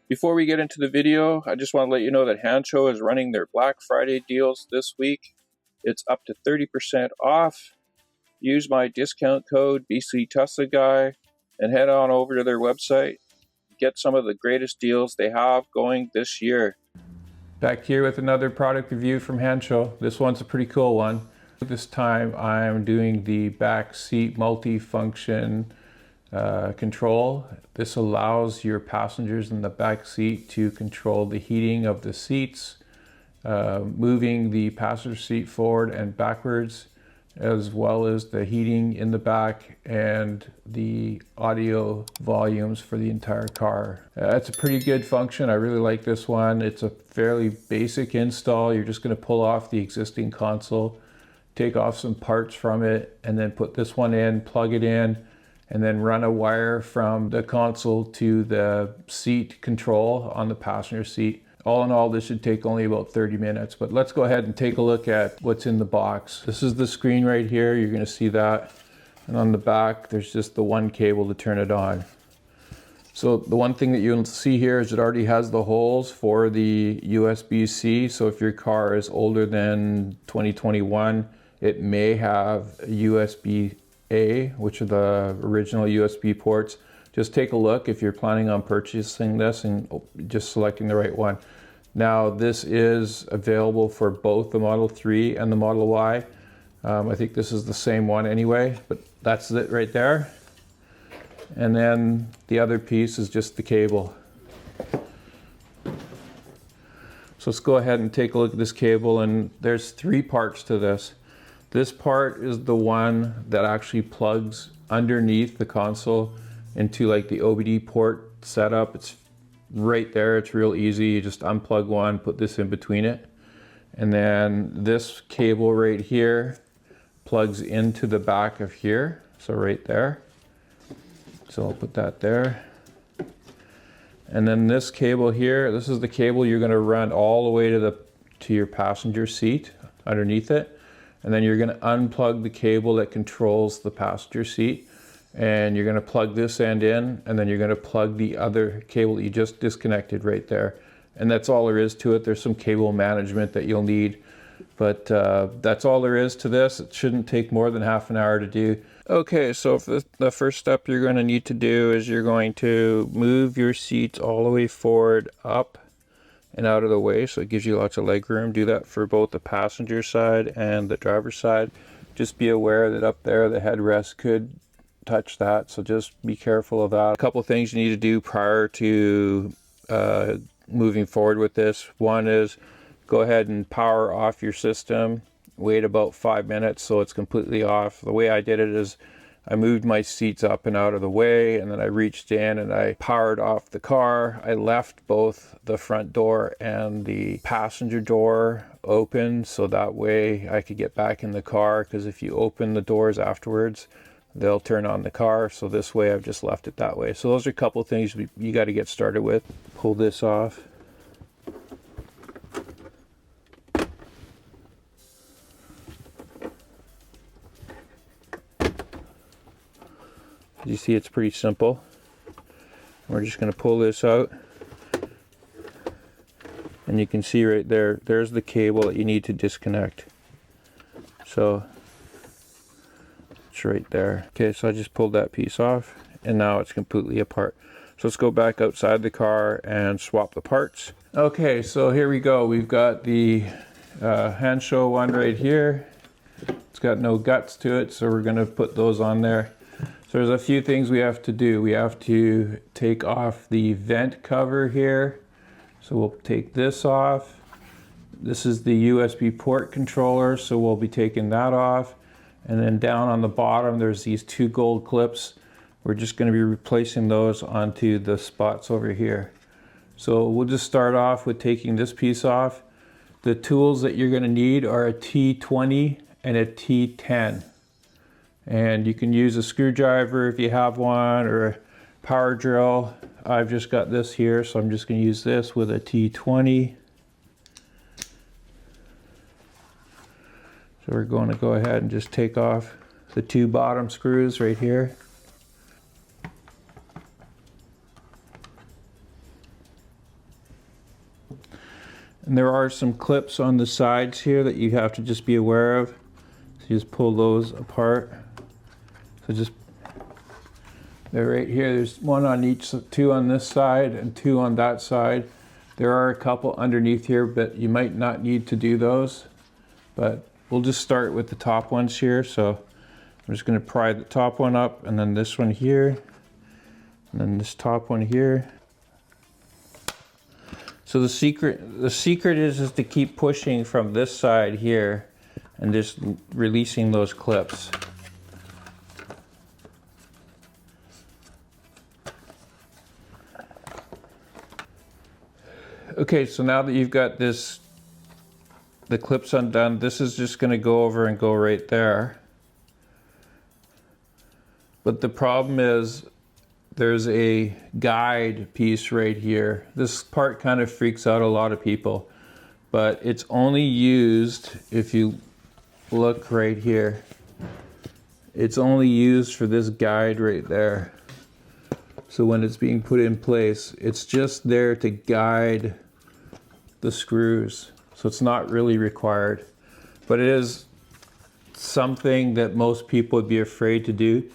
Before we get into the video, I just want to let you know that Hansshow is running their Black Friday deals this week. It's up to 30% off. Use my discount code BC Tesla Guy and head on over to their website. Get some of the greatest deals they have going this year. Back here with another product review from Hansshow. This one's a pretty cool one. This time I'm doing the back seat multi-function control. This allows your passengers in the back seat to control the heating of the seats, moving the passenger seat forward and backwards, as well as the heating in the back and the audio volumes for the entire car. It's a pretty good function. I really like this one. It's a fairly basic install. You're just going to pull off the existing console, take off some parts from it, and then put this one in, plug it in, and then run a wire from the console to the seat control on the passenger seat. All in all, this should take only about 30 minutes, but let's go ahead and take a look at what's in the box. This is the screen right here. You're gonna see that. And on the back, there's just the one cable to turn it on. So the one thing that you'll see here is it already has the holes for the USB-C. So if your car is older than 2021, it may have a USB-A, which are the original USB ports. Just take a look if you're planning on purchasing this and just selecting the right one. Now this is available for both the Model 3 and the Model Y. I think this is the same one anyway, but that's it right there. And then the other piece is just the cable. So let's go ahead and take a look at this cable, and there's three parts to this. This part is the one that actually plugs underneath the console into like the OBD port setup. It's right there. It's real easy. You just unplug one, put this in between it. And then this cable right here plugs into the back of here. So right there. So I'll put that there. And then this cable here, this is the cable you're going to run all the way to your passenger seat underneath it. And then you're going to unplug the cable that controls the passenger seat. And you're going to plug this end in, and then you're going to plug the other cable that you just disconnected right there. And that's all there is to it. There's some cable management that you'll need, but that's all there is to this. It shouldn't take more than half an hour to do. Okay, so the first step you're going to need to do is you're going to move your seats all the way forward, up and out of the way, so it gives you lots of leg room. Do that for both the passenger side and the driver's side. Just be aware that up there the headrest could touch that, so just be careful of that. A couple of things you need to do prior to moving forward with this. One is go ahead and power off your system. Wait about 5 minutes so it's completely off. The way I did it is I moved my seats up and out of the way, and then I reached in and I powered off the car. I left both the front door and the passenger door open, so that way I could get back in the car, because if you open the doors afterwards, they'll turn on the car. So this way I've just left it that way. So those are a couple of things you got to get started with. Pull this off. You see, it's pretty simple. We're just going to pull this out, and you can see right there, there's the cable that you need to disconnect. So it's right there. Okay, so I just pulled that piece off, and now it's completely apart. So let's go back outside the car and swap the parts. Okay, so here we go. We've got the Hansshow one right here. It's got no guts to it, so we're going to put those on there. So there's a few things we have to do. We have to take off the vent cover here. So we'll take this off. This is the USB port controller, so we'll be taking that off. And then down on the bottom, there's these two gold clips. We're just going to be replacing those onto the spots over here. So we'll just start off with taking this piece off. The tools that you're going to need are a T20 and a T10. And you can use a screwdriver if you have one, or a power drill. I've just got this here, so I'm just going to use this with a T20. So we're going to go ahead and just take off the two bottom screws right here. And there are some clips on the sides here that you have to just be aware of. So you just pull those apart. So just, they're right here. There's one on each, two on this side and two on that side. There are a couple underneath here, but you might not need to do those. But we'll just start with the top ones here. So I'm just going to pry the top one up, and then this one here, and then this top one here. So the secret is to keep pushing from this side here and just releasing those clips. Okay, so now that you've got the clips undone, this is just going to go over and go right there. But the problem is there's a guide piece right here. This part kind of freaks out a lot of people, but it's only used, if you look right here, it's only used for this guide right there. So when it's being put in place, it's just there to guide the screws. So it's not really required, but it is something that most people would be afraid to do.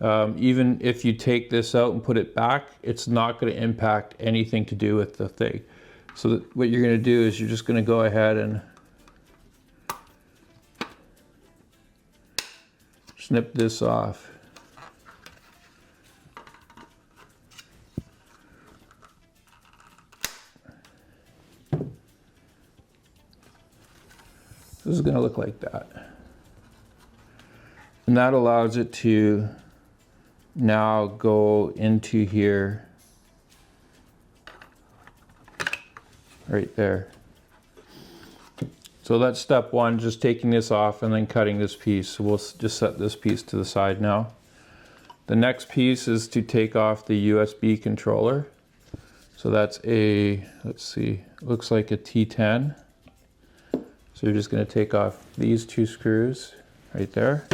Even if you take this out and put it back, it's not going to impact anything to do with the thing. So what you're going to do is you're just going to go ahead and snip this off. This is going to look like that. And that allows it to now go into here, right there. So that's step one, just taking this off and then cutting this piece. So we'll just set this piece to the side now. The next piece is to take off the USB controller. So that's a, let's see, looks like a T10. So you're just going to take off these two screws right there.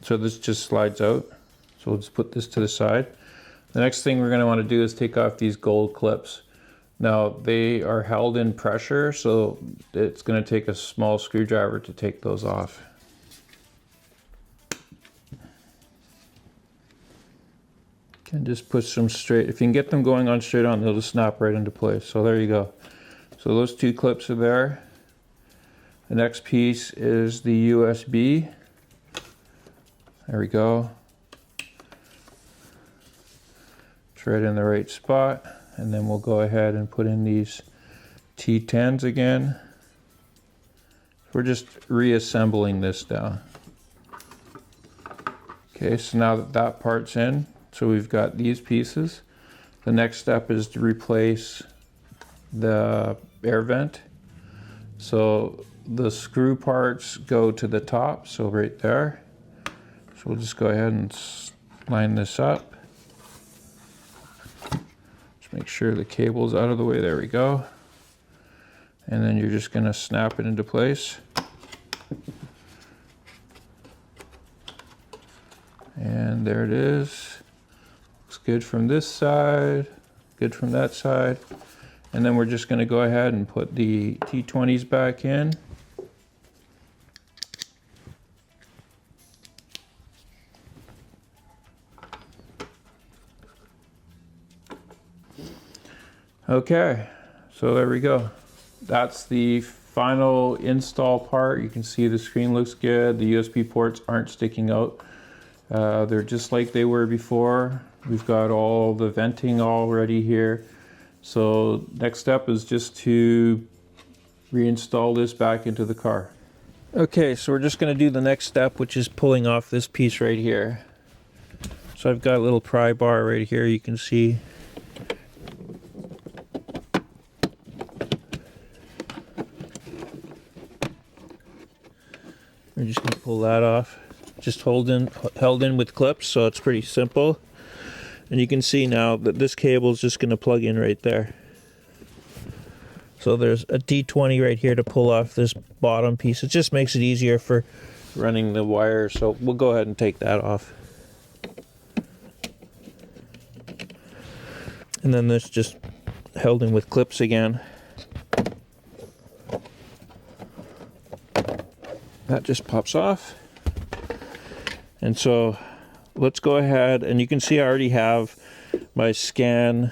So this just slides out. So we'll just put this to the side. The next thing we're going to want to do is take off these gold clips. Now they are held in pressure, so it's going to take a small screwdriver to take those off. And just push them straight. If you can get them going on straight on, they'll just snap right into place. So there you go. So those two clips are there. The next piece is the USB. There we go. It's right in the right spot. And then we'll go ahead and put in these T10s again. We're just reassembling this now. Okay, so now that that part's in, so we've got these pieces. The next step is to replace the air vent. So the screw parts go to the top, so right there. So we'll just go ahead and line this up. Just make sure the cable's out of the way. There we go. And then you're just going to snap it into place. And there it is. Looks good from this side, good from that side. And then we're just going to go ahead and put the T20s back in. Okay, so there we go. That's the final install part. You can see the screen looks good. The USB ports aren't sticking out. They're just like they were before. We've got all the venting already here. So next step is just to reinstall this back into the car. Okay, so we're just going to do the next step, which is pulling off this piece right here. So I've got a little pry bar right here, you can see. We're just going to pull that off. Just held in with clips, so it's pretty simple. And you can see now that this cable is just going to plug in right there. So there's a D20 right here to pull off this bottom piece. It just makes it easier for running the wire. So we'll go ahead and take that off. And then this just held in with clips again. That just pops off. And so let's go ahead, and you can see I already have my scan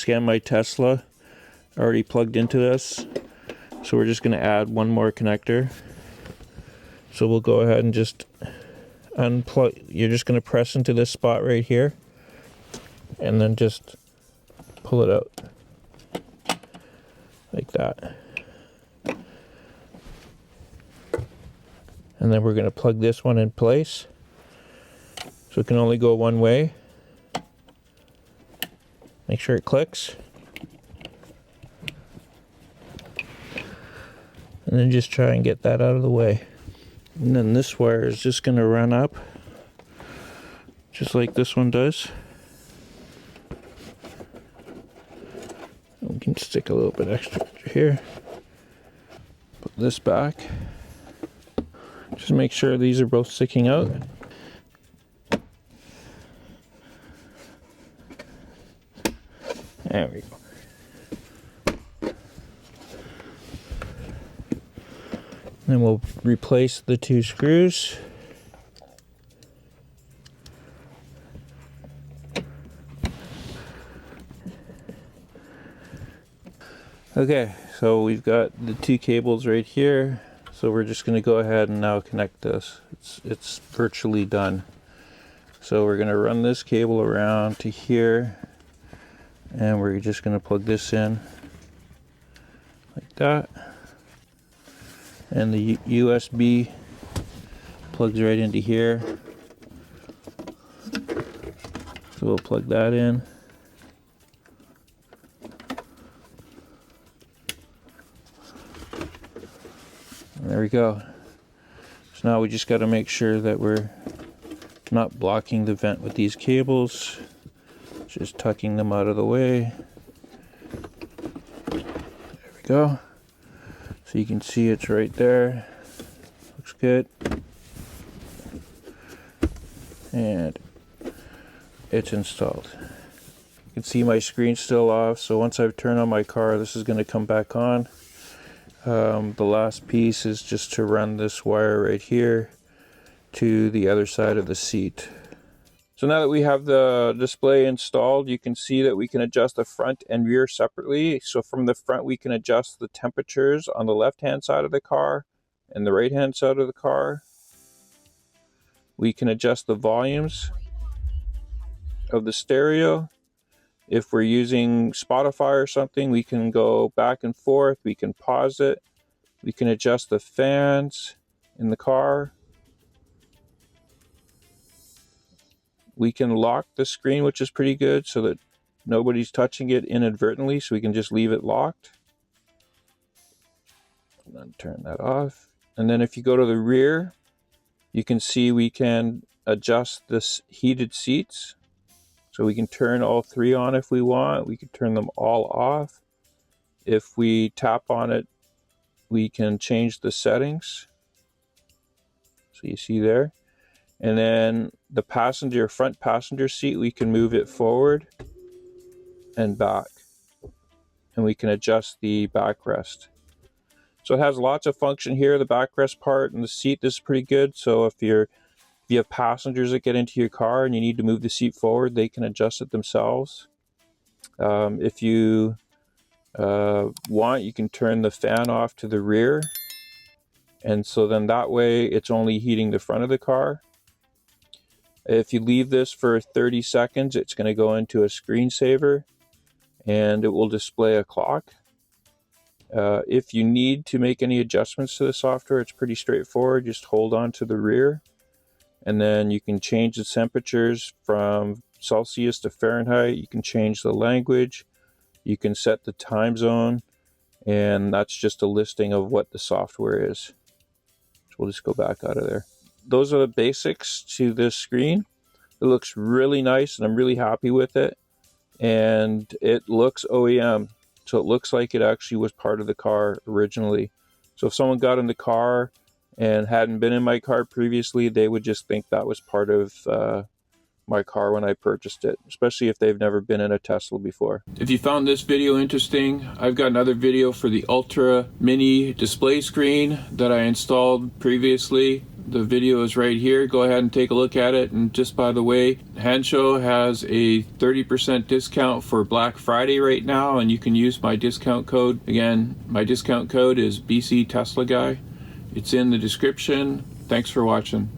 my Tesla already plugged into this. So we're just going to add one more connector. So we'll go ahead and just unplug. You're just going to press into this spot right here and then just pull it out like that. And then we're going to plug this one in place. So it can only go one way. Make sure it clicks. And then just try and get that out of the way. And then this wire is just going to run up, just like this one does. We can stick a little bit extra here. Put this back. Just make sure these are both sticking out. There we go. Then we'll replace the two screws. Okay, so we've got the two cables right here. So we're just going to go ahead and now connect this. It's virtually done. So we're going to run this cable around to here, and we're just going to plug this in like that. And the USB plugs right into here. So we'll plug that in. There we go. So now we just got to make sure that we're not blocking the vent with these cables. Just tucking them out of the way. There we go. So you can see it's right there. Looks good. And it's installed. You can see my screen's still off, so once I've turned on my car, this is going to come back on. The last piece is just to run this wire right here to the other side of the seat. So now that we have the display installed, you can see that we can adjust the front and rear separately. So from the front, we can adjust the temperatures on the left-hand side of the car and the right-hand side of the car. We can adjust the volumes of the stereo. If we're using Spotify or something, we can go back and forth. We can pause it. We can adjust the fans in the car. We can lock the screen, which is pretty good, so that nobody's touching it inadvertently, so we can just leave it locked. And then turn that off. And then if you go to the rear, you can see we can adjust this heated seats. So we can turn all three on if we want. We can turn them all off. If we tap on it, we can change the settings. So you see there. And then the front passenger seat, we can move it forward and back. And we can adjust the backrest. So it has lots of function here, the backrest part and the seat. This is pretty good. So if you have passengers that get into your car and you need to move the seat forward, they can adjust it themselves. If you want, you can turn the fan off to the rear. And so then that way it's only heating the front of the car. If you leave this for 30 seconds, it's going to go into a screensaver and it will display a clock. If you need to make any adjustments to the software, it's pretty straightforward. Just hold on to the rear. And then you can change the temperatures from Celsius to Fahrenheit. You can change the language. You can set the time zone. And that's just a listing of what the software is. So we'll just go back out of there. Those are the basics to this screen. It looks really nice and I'm really happy with it. And it looks OEM. So it looks like it actually was part of the car originally. So if someone got in the car and hadn't been in my car previously, they would just think that was part of my car when I purchased it, especially if they've never been in a Tesla before. If you found this video interesting, I've got another video for the Ultra Mini display screen that I installed previously. The video is right here. Go ahead and take a look at it. And just by the way, Hansshow has a 30% discount for Black Friday right now, and you can use my discount code. Again, my discount code is BC Tesla Guy. It's in the description. Thanks for watching.